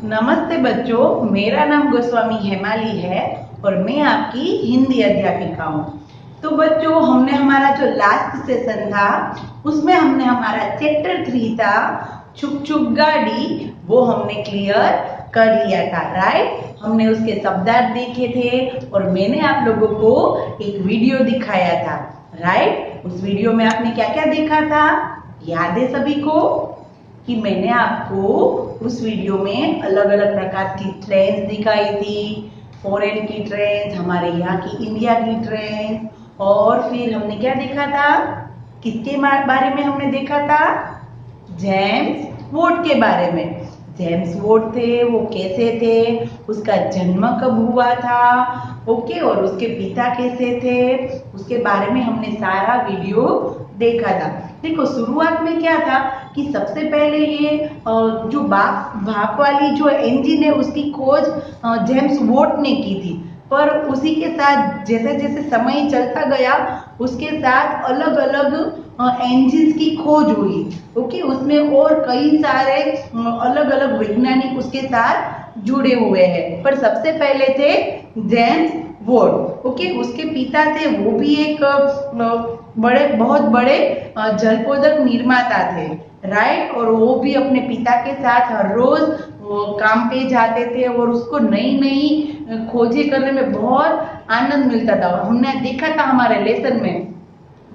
नमस्ते बच्चों, मेरा नाम गोस्वामी हेमाली है और मैं आपकी हिंदी अध्यापिका हूँ। तो बच्चों, हमने हमारा जो लास्ट सेशन था उसमें हमने हमारा चैप्टर 3 था छुक छुक गाड़ी, वो हमने क्लियर कर लिया था। राइट, हमने उसके शब्दार्थ देखे थे और मैंने आप लोगों को एक वीडियो दिखाया था। राइट, उस वीडियो में आपने क्या क्या देखा था, याद है सभी को? कि मैंने आपको उस वीडियो में अलग अलग प्रकार की ट्रेन दिखाई थी, फॉरेन की ट्रेन, हमारे यहाँ की इंडिया की ट्रेन। और फिर हमने क्या देखा था, किसके बारे में हमने देखा था? जेम्स वोट के बारे में। जेम्स वोट थे, वो कैसे थे, उसका जन्म कब हुआ था, ओके, और उसके पिता कैसे थे, उसके बारे में हमने सारा वीडियो देखा था। देखो, शुरुआत में क्या था कि सबसे पहले ये जो भाप वाली जो इंजन है उसकी खोज जेम्स वोट ने की थी। पर उसी के साथ जैसे जैसे समय चलता गया उसके साथ अलग अलग इंजन्स की खोज हुई। ओके, उसमें और कई सारे अलग अलग वैज्ञानिक उसके साथ जुड़े हुए हैं। पर सबसे पहले थे जेम्स वोट। ओके, उसके पिता थे, वो भी एक बहुत बड़े जलपोधक निर्माता थे। राइट, और वो भी अपने पिता के साथ हर रोज काम पे जाते थे और उसको नई नई खोजें करने में बहुत आनंद मिलता था। हमने देखा था हमारे लेसन में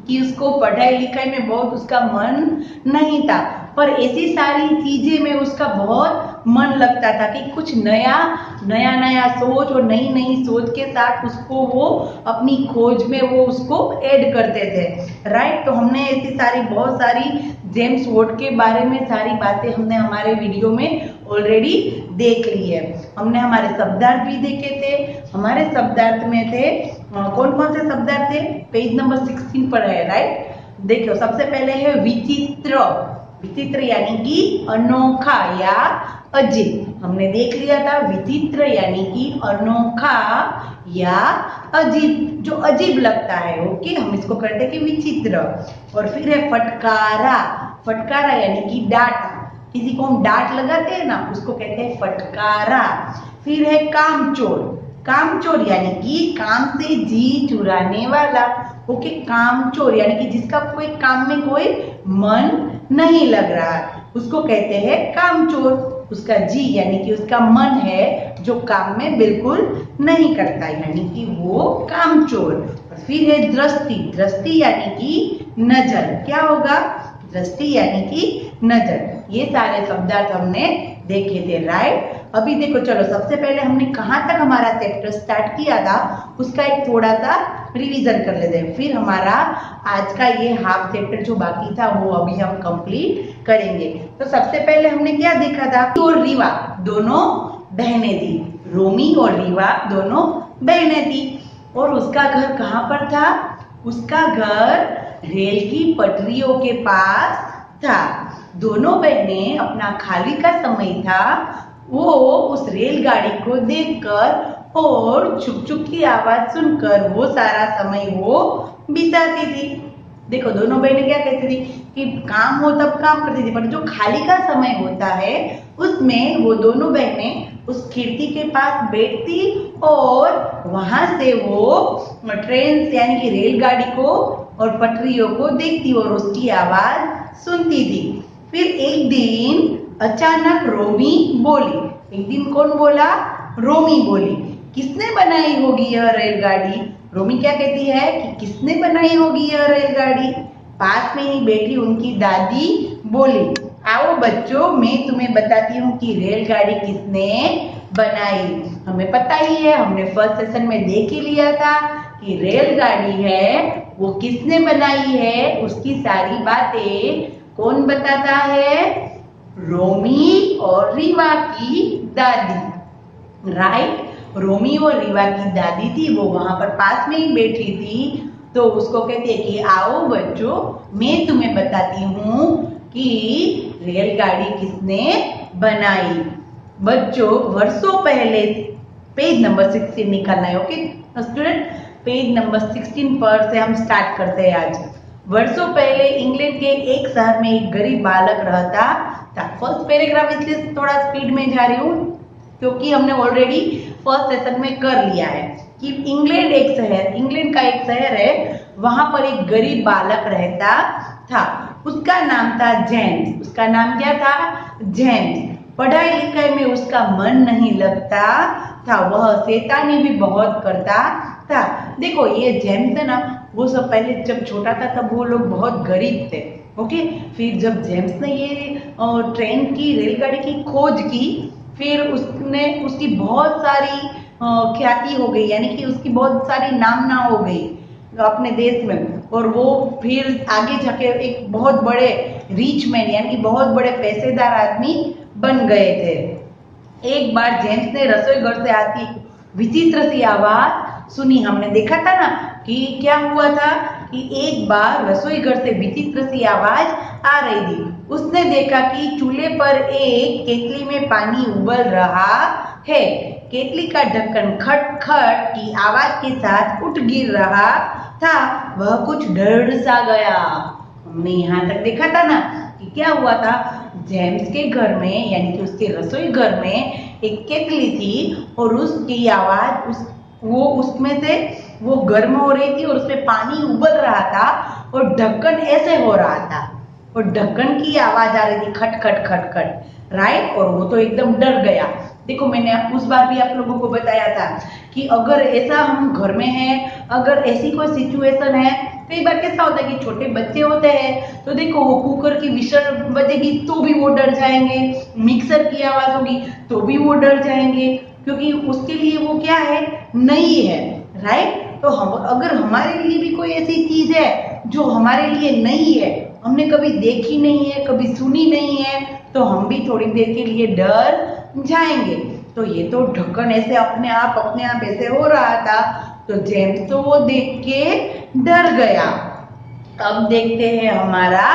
कि उसको पढ़ाई लिखाई में बहुत उसका मन नहीं था, पर ऐसी सारी चीजें में उसका बहुत मन लगता था कि कुछ नया नया सोच और नई नई सोच के साथ उसको वो अपनी खोज में वो उसको ऐड करते थे। राइट, तो हमने ऐसी सारी बहुत सारी जेम्स वोट के बारे में सारी बातें हमने हमारे वीडियो में ऑलरेडी देख ली है। हमने हमारे शब्दार्थ भी देखे थे। हमारे शब्दार्थ में थे कौन कौन से शब्दार्थ थे, पेज नंबर 16 पर है। राइट, देखो, सबसे पहले है विचित्र। विचित्र यानी कि अनोखा या अजीब। हमने देख लिया था विचित्र यानी कि अनोखा या अजीब, जो अजीब लगता है। ओके, हम इसको कहते हैं कि विचित्र। और फिर है फटकारा। फटकारा यानी कि डांट, किसी को हम डांट लगाते हैं ना, उसको कहते हैं फटकारा। फिर है कामचोर। कामचोर यानी कि काम से जी चुराने वाला। ओके, कामचोर यानी कि जिसका कोई काम में कोई मन नहीं लग रहा, उसको कहते हैं कामचोर। उसका जी यानी कि उसका मन है जो काम में बिल्कुल नहीं करता, यानी कि वो कामचोर। और फिर है दृष्टि। दृष्टि यानी कि नजर। क्या होगा? दृष्टि यानी कि नजर। ये सारे शब्दार्थ हमने देखे थे। राइट, अभी देखो, चलो सबसे पहले हमने कहाँ तक हमारा चैप्टर स्टार्ट किया था उसका एक थोड़ा सा रिवीजन कर लेते हैं। फिर हमारा आज का ये हाफ चैप्टर जो बाकी था वो अभी हम कंप्लीट करेंगे। तो सबसे पहले हमने क्या देखा था, और रीवा दोनों बहनें थी। रोमी और रीवा दोनों बहनें थी। और उसका घर कहाँ पर था? उसका घर रेल की पटरियों के पास था। दोनों बहनें अपना खाली का समय था वो उस रेलगाड़ी को देखकर और छुक छुक की आवाज सुनकर वो सारा समय वो बिताती थी। देखो, दोनों बहनें क्या कहती थी कि काम हो तब काम करती थी, पर जो खाली का समय होता है उसमें वो दोनों बहनें उस खिड़की के पास बैठती और वहां से वो ट्रेन यानी कि रेलगाड़ी को और पटरियों को देखती और उसकी आवाज सुनती थी। फिर एक दिन अचानक रोमी बोली। एक दिन कौन बोला? रोमी बोली। किसने बनाई होगी यह रेलगाड़ी? रोमी क्या कहती है कि किसने बनाई होगी यह रेलगाड़ी? पास में ही बैठी उनकी दादी बोली, आओ बच्चों, मैं तुम्हें बताती हूँ कि रेलगाड़ी किसने बनाई। हमें पता ही है, हमने फर्स्ट सेशन में देख ही लिया था कि रेलगाड़ी है वो किसने बनाई है, उसकी सारी बातें कौन बताता है? रोमी और रीवा की दादी। राइट, रोमी और रीवा की दादी थी, वो वहां पर पास में ही बैठी थी। तो उसको कहते हैं कि आओ बच्चों, मैं तुम्हें बताती हूँ कि रेलगाड़ी किसने बनाई। बच्चों, वर्षों पहले, पेज नंबर 16 निकालना है। ओके स्टूडेंट, पेज नंबर 16 पर से हम स्टार्ट करते हैं आज। वर्षों पहले इंग्लैंड के एक शहर में एक गरीब बालक रहता था। फर्स्ट पैराग्राफ इसलिए थोड़ा स्पीड में जा रही हूँ क्योंकि हमने ऑलरेडी फर्स्ट सेशन में कर लिया है कि इंग्लैंड का एक शहर है, वहां पर एक गरीब बालक रहता था। उसका नाम था जेम्स। उसका नाम क्या था? जेम्स। पढ़ाई लिखाई में उसका मन नहीं लगता था, वह शैतानी भी बहुत करता था। देखो ये जेम्स है ना, वो सब पहले जब छोटा था तब वो लोग बहुत गरीब थे। ओके, फिर जब जेम्स ने ये ट्रेन की, रेलगाड़ी की खोज की, फिर उसकी बहुत सारी ख्याति हो गई, यानी कि उसकी बहुत सारी नामना हो गई अपने देश में, और वो फिर आगे जाके एक बहुत बड़े रिच मैन यानी कि बहुत बड़े पैसेदार आदमी बन गए थे। एक बार जेम्स ने रसोई घर से आती विचित्र सी आवाज सुनी। हमने देखा था ना कि क्या हुआ था कि एक बार रसोई घर से विचित्र सी आवाज आ रही थी। उसने देखा कि चूल्हे पर एक केतली में पानी उबल रहा है। केतली का ढक्कन खट खट की आवाज के साथ उठ गिर रहा था। वह कुछ डर सा गया। हमने यहाँ तक देखा था ना कि क्या हुआ था। जेम्स के घर में यानी कि उसके रसोई घर में एक केतली थी और उसकी आवाज उसमें से वो गर्म हो रही थी और उसमें पानी उबल रहा था और ढक्कन ऐसे हो रहा था और ढक्कन की आवाज आ रही थी खट खट खट खट, राइट। और वो तो एकदम डर गया। देखो मैंने उस बार भी आप लोगों को बताया था कि अगर ऐसा हम घर में हैं, अगर ऐसी कोई सिचुएशन है, कई बार कैसा होता है कि छोटे बच्चे होते हैं तो देखो वो कुकर की विशल बजेगी तो भी वो डर जाएंगे, मिक्सर की आवाज होगी तो भी वो डर जाएंगे, क्योंकि उसके लिए वो क्या है, नई है, राइट। तो अगर हमारे लिए भी कोई ऐसी चीज है जो हमारे लिए नई है, हमने कभी देखी नहीं है, कभी सुनी नहीं है, तो हम भी थोड़ी देर के लिए डर जाएंगे। तो ये तो ढक्कन ऐसे अपने आप ऐसे हो रहा था, तो जेम्स तो वो देख के डर गया। अब देखते हैं हमारा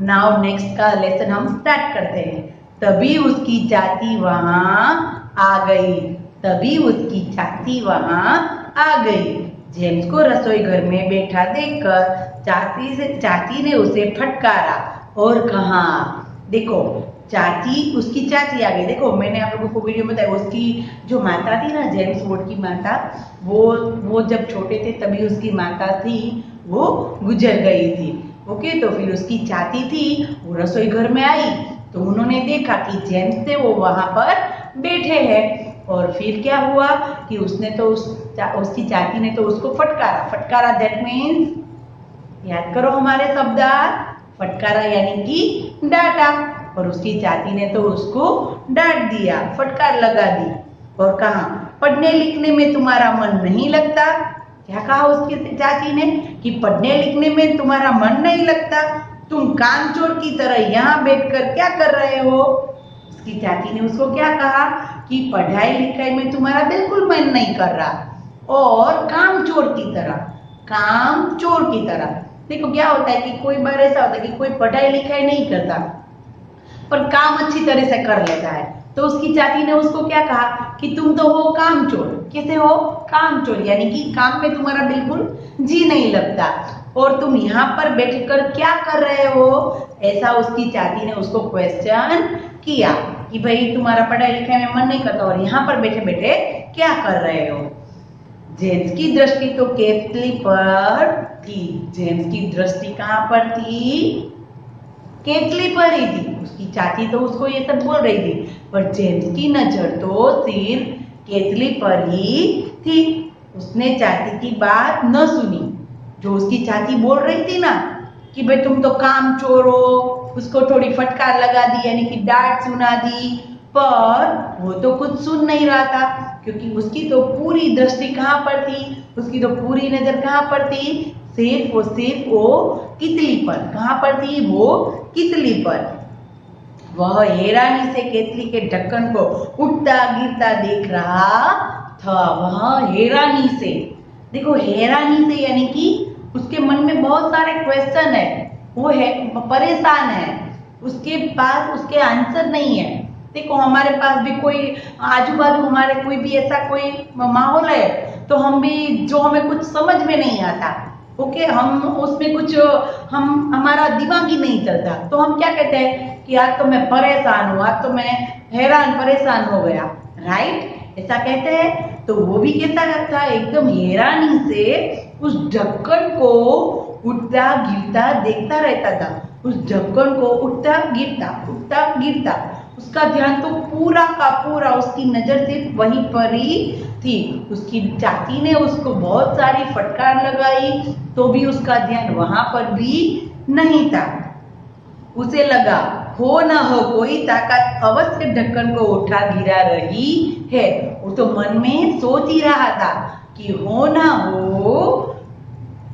नाउ नेक्स्ट का लेसन हम स्टार्ट करते हैं। तभी उसकी चाची वहां आ गई। तभी उसकी चाची वहां आ गई। जेम्स को रसोई घर में बैठा देखकर चाची ने उसे फटकारा और कहा, देखो उसकी चाची आ गई। देखो मैंने आप लोगों को वीडियो में बताया, उसकी जो माता थी ना, जेम्स वुड की माता, वो जब छोटे थे तभी उसकी माता थी वो गुजर गई थी। ओके, तो फिर उसकी चाची थी वो रसोई घर में आई तो उन्होंने देखा कि जेम्स थे वो वहां पर बैठे हैं, और फिर क्या हुआ कि उसने तो उसकी चाची ने तो उसको फटकारा दैट मीन्स, याद करो हमारे शब्द, फटकारा यानी कि डांटा, और उसकी चाची ने तो उसको डांट दिया, फटकार लगा दी और कहा, पढ़ने लिखने में तुम्हारा मन नहीं लगता। क्या कहा उसकी चाची ने कि पढ़ने लिखने में तुम्हारा मन नहीं लगता, तुम कामचोर की तरह यहाँ बैठकर क्या कर रहे हो। उसकी चाची ने उसको क्या कहा कि पढ़ाई लिखाई में तुम्हारा बिल्कुल मन नहीं कर रहा और कामचोर की तरह। देखो क्या होता है कि कोई बार ऐसा होता है कि कोई पढ़ाई लिखाई नहीं करता पर काम अच्छी तरह से कर लेता है, तो उसकी चाची ने उसको क्या कहा कि तुम तो हो कामचोर। कैसे हो? कामचोर यानी कि काम में तुम्हारा बिल्कुल जी नहीं लगता और तुम यहाँ पर बैठकर क्या कर रहे हो, ऐसा उसकी चाची ने उसको क्वेश्चन किया कि भाई तुम्हारा पढ़ाई लिखाई में मन नहीं करता और यहाँ पर बैठे बैठे क्या कर रहे हो। जेम्स की दृष्टि तो केतली पर थी। जेम्स की दृष्टि कहाँ पर थी? केतली पर ही थी। उसकी चाची तो उसको ये सब बोल रही थी पर जेम्स की नजर तो सिर्फ केतली पर ही थी। उसने चाची की बात न सुनी। जो उसकी चाची बोल रही थी ना कि भाई तुम तो कामचोर हो, उसको थोड़ी फटकार लगा दी यानी कि डांट सुना दी, पर वो तो कुछ सुन नहीं रहा था क्योंकि उसकी तो पूरी दृष्टि कहाँ पर थी, उसकी तो पूरी नजर कहाँ पर थी, सिर्फ वो कितली पर। कहाँ पर थी? वो कितली पर। वह हैरानी से केतली के ढक्कन को उठता गिरता देख रहा था। वह हैरानी से, देखो हैरानी से यानी कि उसके मन में बहुत सारे क्वेश्चन है, वो है परेशान है, उसके पास उसके आंसर नहीं है। देखो हमारे पास भी कोई आजू बाजू हमारे कोई भी ऐसा कोई माहौल है तो हम भी जो हमें कुछ समझ में नहीं आता, ओके, हम उसमें कुछ हमारा दिमाग ही नहीं चलता तो हम क्या कहते हैं कि आज तो मैं परेशान हूँ, आज तो मैं हैरान परेशान हो गया, राइट, ऐसा कहते हैं। तो वो भी कैसा था, एकदम हैरानी से उस ढक्कन को उठता गिरता देखता रहता था। उस ढक्कन को उठता गिरता, उसका ध्यान तो पूरा का पूरा, उसकी नजर सिर्फ वहीं पर ही थी। उसकी चाची ने उसको बहुत सारी फटकार लगाई तो भी उसका ध्यान वहां पर भी नहीं था। उसे लगा हो ना हो कोई ताकत अवश्य ढक्कन को उठा गिरा रही है। वो तो मन में सोच ही रहा था कि हो ना हो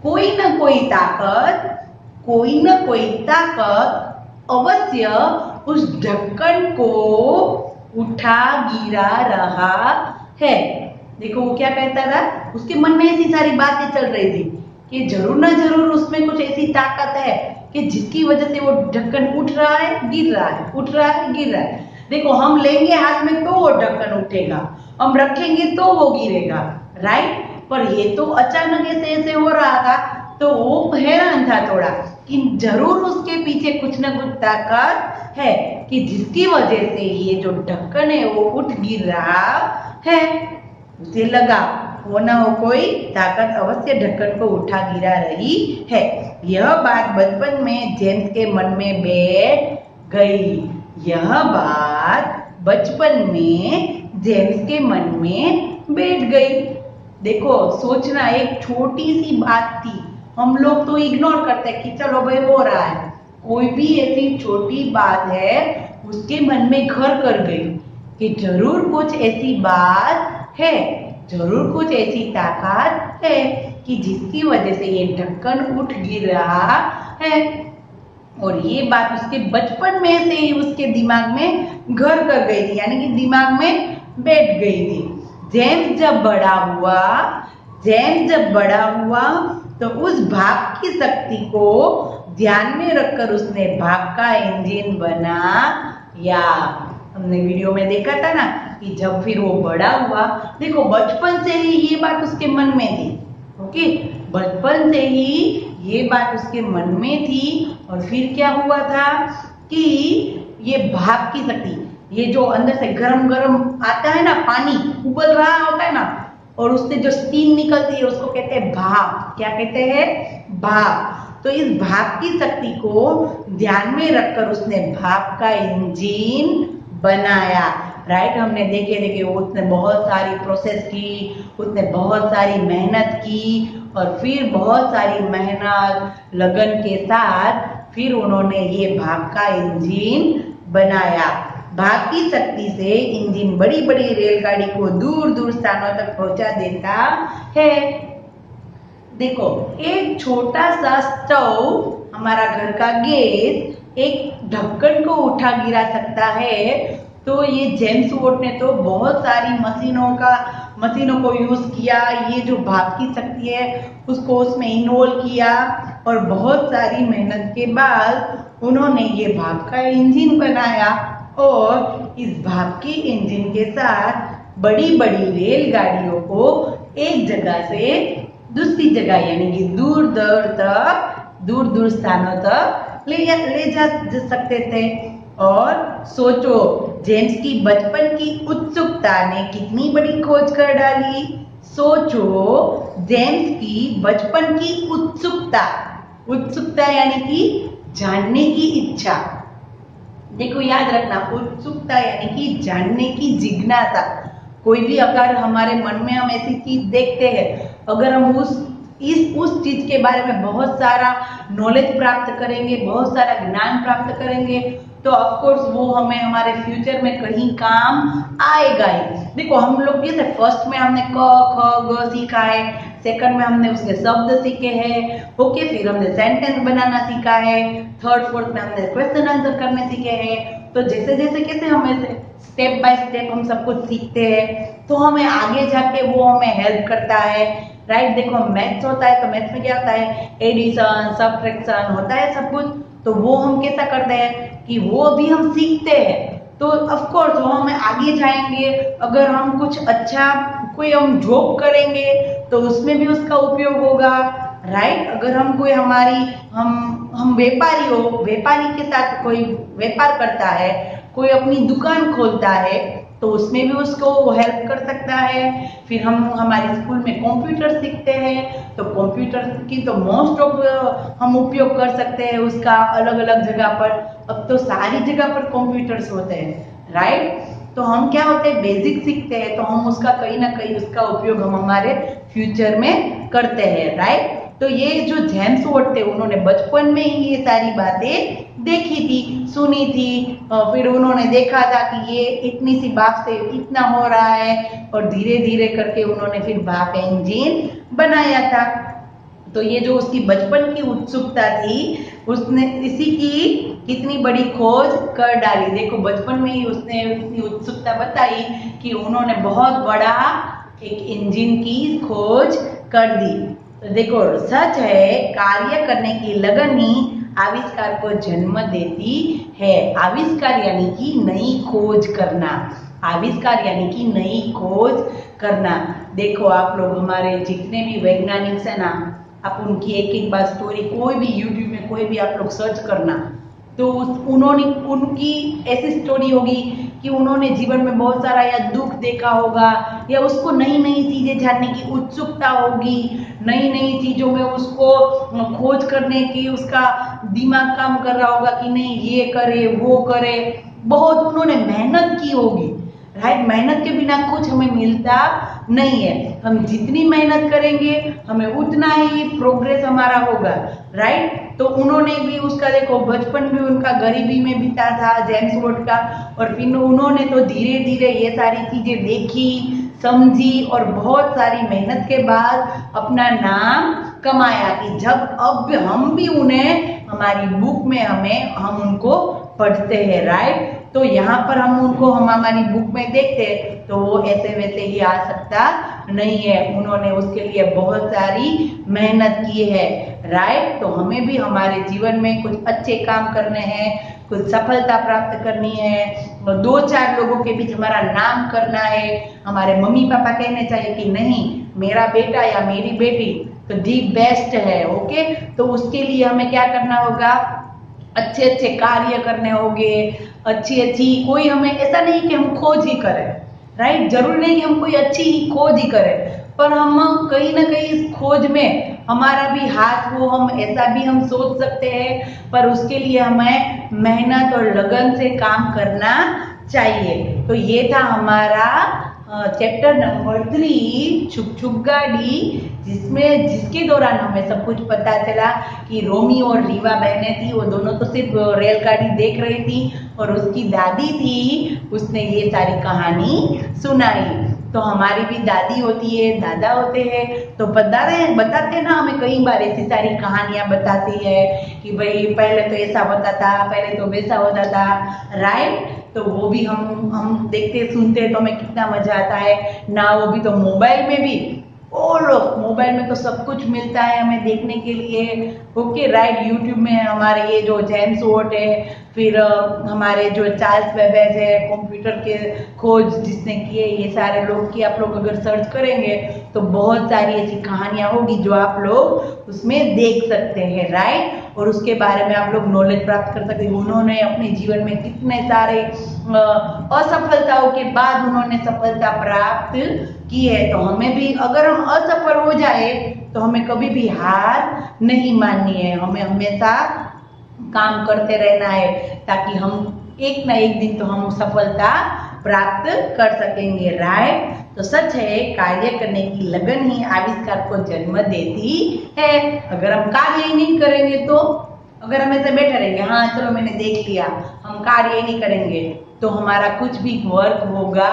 कोई ना कोई ताकत अवश्य उस ढक्कन को उठा गिरा रहा है। देखो वो क्या कहता था, उसके मन में ऐसी सारी बातें चल रही थी कि जरूर ना जरूर उसमें कुछ ऐसी ताकत है कि जिसकी वजह से वो ढक्कन उठ रहा है गिर रहा है, उठ रहा है गिर रहा है। देखो हम लेंगे हाथ में तो वो ढक्कन उठेगा, हम रखेंगे तो वो गिरेगा, राइट। पर ये तो अचानक ऐसे हो रहा था तो वो हैरान था थोड़ा कि जरूर उसके पीछे कुछ ना कुछ ताकत है कि जिसकी वजह से ये जो ढक्कन है वो उठ गिर रहा है। उसे लगा हो ना हो कोई ताकत अवश्य ढक्कन को उठा गिरा रही है। यह बात बचपन में जेम्स के मन में बैठ गई। यह बात बचपन में जेम्स के मन में बैठ गई। देखो सोचना, एक छोटी सी बात थी, हम लोग तो इग्नोर करते हैं कि चलो भाई हो रहा है। कोई भी ऐसी छोटी बात है उसके मन में घर कर गई कि जरूर कुछ ऐसी बात है, जरूर कुछ ऐसी ताकत है कि जिसकी वजह से ये ढक्कन उठ गिर रहा है। और ये बात उसके बचपन में से ही उसके दिमाग में घर कर गई थी, यानी कि दिमाग में बैठ गई थी। जेम्स जब बड़ा हुआ तो उस भाप की शक्ति को ध्यान में रखकर उसने भाप का इंजन बनाया। हमने वीडियो में देखा था ना कि जब फिर वो बड़ा हुआ, देखो बचपन से ही ये बात उसके मन में थी। ओके, बचपन से ही ये बात उसके मन में थी। और फिर क्या हुआ था कि ये भाप की शक्ति, ये जो अंदर से गरम गरम आता है ना, पानी उबल रहा होता है ना, और उससे जो स्टीम निकलती है उसको कहते हैं भाप। क्या कहते हैं? भाप। तो इस भाप की शक्ति को ध्यान में रखकर उसने भाप का इंजन बनाया, राइट। हमने देखे उसने बहुत सारी प्रोसेस की, उसने बहुत सारी मेहनत की और फिर बहुत सारी मेहनत लगन के साथ फिर उन्होंने ये भाप का इंजन बनाया। भाप की शक्ति से इंजन बड़ी बड़ी रेलगाड़ी को दूर दूर स्थानों तक पहुंचा देता है। देखो एक छोटा सा स्टोव, हमारा घर का गैस एक ढक्कन को उठा गिरा सकता है। तो ये जेम्स वॉट ने तो बहुत सारी मशीनों को यूज किया, ये जो भाप की शक्ति है उसको उसमें इन्वॉल्व किया और बहुत सारी मेहनत के बाद उन्होंने ये भाप का इंजन बनाया। और इस भाप के इंजन के साथ बड़ी बड़ी रेलगाड़ियों को एक जगह से दूसरी जगह, यानी कि दूर दूर स्थानों तक ले जा सकते थे। और सोचो जेम्स की बचपन की उत्सुकता ने कितनी बड़ी खोज कर डाली। सोचो जेम्स की बचपन की उत्सुकता यानी कि जानने की इच्छा। देखो याद रखना, उत्सुकता यानी कि जानने की जिज्ञासा। कोई भी अगर हमारे मन में हम ऐसी चीज देखते हैं, अगर हम उस चीज के बारे में बहुत सारा नॉलेज प्राप्त करेंगे, बहुत सारा ज्ञान प्राप्त करेंगे, तो ऑफ कोर्स वो हमें हमारे फ्यूचर में कहीं काम आएगा ही। देखो हम लोग जैसे फर्स्ट में हमने क ख ग सीखा है, सेकंड में हमने उसके शब्द सीखे हैं, ओके, फिर हमने सेंटेंस बनाना सीखा है, थर्ड फोर्थ में हमने क्वेश्चन आंसर करने सीखे हैं। तो जैसे जैसे कैसे हमें स्टेप बाय स्टेप हम सब कुछ सीखते हैं तो हमें आगे जाके वो हमें हेल्प करता है, राइट। देखो मैथ्स होता है तो मैथ्स में क्या होता है, एडिशन सब्ट्रैक्शन होता है सब कुछ। तो वो हम कैसा करते हैं कि वो भी हम सीखते हैं, तो ऑफ कोर्स वो हमें आगे जाएंगे। अगर हम कुछ अच्छा कोई हम जॉब करेंगे तो उसमें भी उसका उपयोग होगा, राइट। अगर हम कोई हम व्यापारी हो, व्यापारी के साथ कोई व्यापार करता है, कोई अपनी दुकान खोलता है, तो तो उसमें भी उसको हेल्प कर सकता है। फिर हम हमारे स्कूल में कंप्यूटर सीखते हैं तो कंप्यूटर की तो मोस्ट ऑफ हम उपयोग कर सकते हैं उसका अलग अलग जगह पर। अब तो सारी जगह पर कंप्यूटर्स होते हैं, राइट। तो हम क्या होते हैं, बेसिक सीखते हैं तो हम उसका कहीं ना कहीं उसका उपयोग हम हमारे फ्यूचर में करते हैं, राइट। तो ये जो जेम्स वॉट थे उन्होंने बचपन में ही ये सारी बातें देखी थी, सुनी थी, फिर उन्होंने देखा था कि ये इतनी सी भाप से इतना हो रहा है और धीरे धीरे करके उन्होंने फिर भाप इंजन बनाया था। तो ये जो उसकी बचपन की उत्सुकता थी उसने इसी की कितनी बड़ी खोज कर डाली। देखो बचपन में ही उसने इतनी उत्सुकता बताई कि उन्होंने बहुत बड़ा एक इंजन की खोज कर दी। तो देखो सच है, कार्य करने की लगन ही आविष्कार को जन्म देती है। आविष्कार यानी कि नई खोज करना, आविष्कार यानी कि नई खोज करना। देखो आप लोग हमारे जितने भी वैज्ञानिक है ना, आप उनकी एक एक बात स्टोरी कोई भी यूट्यूब में कोई भी आप लोग सर्च करना तो उन्होंने उनकी ऐसी स्टोरी होगी कि उन्होंने जीवन में बहुत सारा या दुख देखा होगा या उसको नई नई चीजें जानने की उत्सुकता होगी, नई नई चीजों में उसको खोज करने की उसका दिमाग काम कर रहा होगा कि नहीं ये करे वो करे, बहुत उन्होंने मेहनत की होगी, राइट। मेहनत के बिना कुछ हमें मिलता नहीं है। हम जितनी मेहनत करेंगे हमें उतना ही प्रोग्रेस हमारा होगा, राइट। तो उन्होंने भी उसका देखो बचपन भी उनका गरीबी में बीता था जेम्स वॉट का, और फिर उन्होंने तो धीरे धीरे ये सारी चीजें देखी समझी और बहुत सारी मेहनत के बाद अपना नाम कमाया कि जब अब हम भी उन्हें हमारी बुक में हम उनको पढ़ते हैं, राइट। तो यहाँ पर हम उनको हम हमारी बुक में देखते हैं तो वो ऐसे वैसे ही आ सकता नहीं है, उन्होंने उसके लिए बहुत सारी मेहनत की है, राइट। तो हमें भी हमारे जीवन में कुछ अच्छे काम करने हैं, कुछ सफलता प्राप्त करनी है, दो चार लोगों के बीच हमारा नाम करना है। हमारे मम्मी पापा कहने चाहिए कि नहीं मेरा बेटा या मेरी बेटी तो दी बेस्ट है, ओके। तो उसके लिए हमें क्या करना होगा, अच्छे अच्छे कार्य करने होंगे, अच्छी अच्छी कोई हमें ऐसा नहीं कि हम खोज ही करें, राइट। जरूरी नहीं कि हम कोई अच्छी ही खोज ही करें, पर हम कहीं ना कहीं इस खोज में हमारा भी हाथ हो, हम ऐसा भी हम सोच सकते हैं, पर उसके लिए हमें मेहनत और लगन से काम करना चाहिए। तो ये था हमारा चैप्टर नंबर 3 छुप छुप गाड़ी, जिसके दौरान हमें सब कुछ पता चला कि रोमी और रीवा बहनें थी, वो दोनों तो सिर्फ रेलगाड़ी देख रही थी और उसकी दादी थी उसने ये सारी कहानी सुनाई। तो हमारी भी दादी होती है, दादा होते हैं, तो बताते ना हमें कई बार ऐसी सारी कहानियां बताती है कि भाई पहले तो ऐसा होता था, पहले तो वैसा होता था, राइट। तो वो भी हम देखते सुनते तो हमें कितना मजा आता है ना। वो भी तो मोबाइल में भी, मोबाइल में तो सब कुछ मिलता है हमें देखने के लिए, ओके, राइट। यूट्यूब में हमारे ये जो जेम्स वॉट है, फिर हमारे जो चार्ल्स बेबेज है, कंप्यूटर के खोज जिसने किए, ये सारे लोग की आप लोग अगर सर्च करेंगे तो बहुत सारी ऐसी कहानियां होगी जो आप लोग उसमें देख सकते हैं, राइट। और उसके बारे में आप लोग नॉलेज प्राप्त कर सकते हैं। उन्होंने अपने जीवन में कितने सारे असफलताओं के बाद उन्होंने सफलता प्राप्त की है। तो हमें भी अगर हम असफल हो जाए तो हमें कभी भी हार नहीं माननी है, हमें हमेशा काम करते रहना है ताकि हम एक ना एक दिन तो हम सफलता प्राप्त कर सकेंगे, राइट। तो सच है, कार्य करने की लगन ही आविष्कार को जन्म देती है। अगर हम कार्य ही नहीं करेंगे तो, अगर हम ऐसे बैठे रहेंगे, हाँ चलो मैंने देख लिया, हम कार्य ही नहीं करेंगे तो हमारा कुछ भी वर्क होगा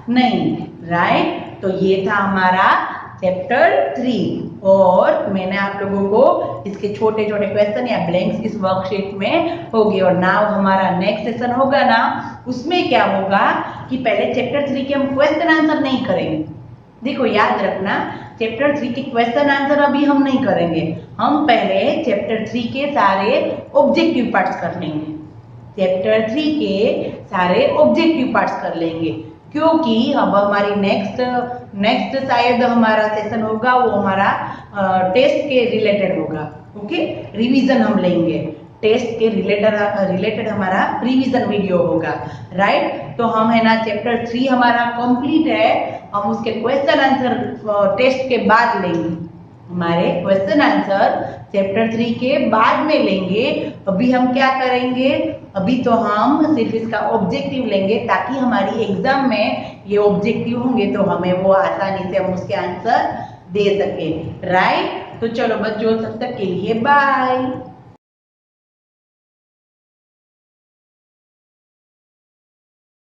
नहीं, राइट। तो ये था हमारा चैप्टर 3 और मैंने आप लोगों को इसके छोटे छोटे क्वेश्चन या ब्लैंक्स इस वर्कशीट में होंगे। और नाउ हमारा नेक्स्ट सेशन होगा ना, उसमें क्या होगा कि पहले चैप्टर 3 के हम क्वेश्चन आंसर नहीं करेंगे। देखो याद रखना, चैप्टर 3 के क्वेश्चन आंसर अभी हम नहीं करेंगे, हम पहले चैप्टर 3 के सारे ऑब्जेक्टिव पार्ट्स कर लेंगे। चैप्टर 3 के सारे ऑब्जेक्टिव पार्ट्स कर लेंगे, क्योंकि अब हमारी नेक्स्ट शायद हमारा सेशन होगा वो हमारा टेस्ट के रिलेटेड होगा, ओके, रिवीजन हम लेंगे। टेस्ट के रिलेटेड हमारा रिवीजन वीडियो होगा, राइट। तो हम है ना चैप्टर 3 हमारा कंप्लीट है, हम उसके क्वेश्चन आंसर टेस्ट के बाद लेंगे, हमारे क्वेश्चन आंसर चैप्टर 3 के बाद में लेंगे। अभी हम क्या करेंगे, अभी तो हम सिर्फ इसका ऑब्जेक्टिव लेंगे ताकि हमारी एग्जाम में ये ऑब्जेक्टिव होंगे तो हमें वो आसानी से हम उसके आंसर दे सके, राइट। तो चलो बच्चों, तब तक के लिए बाय।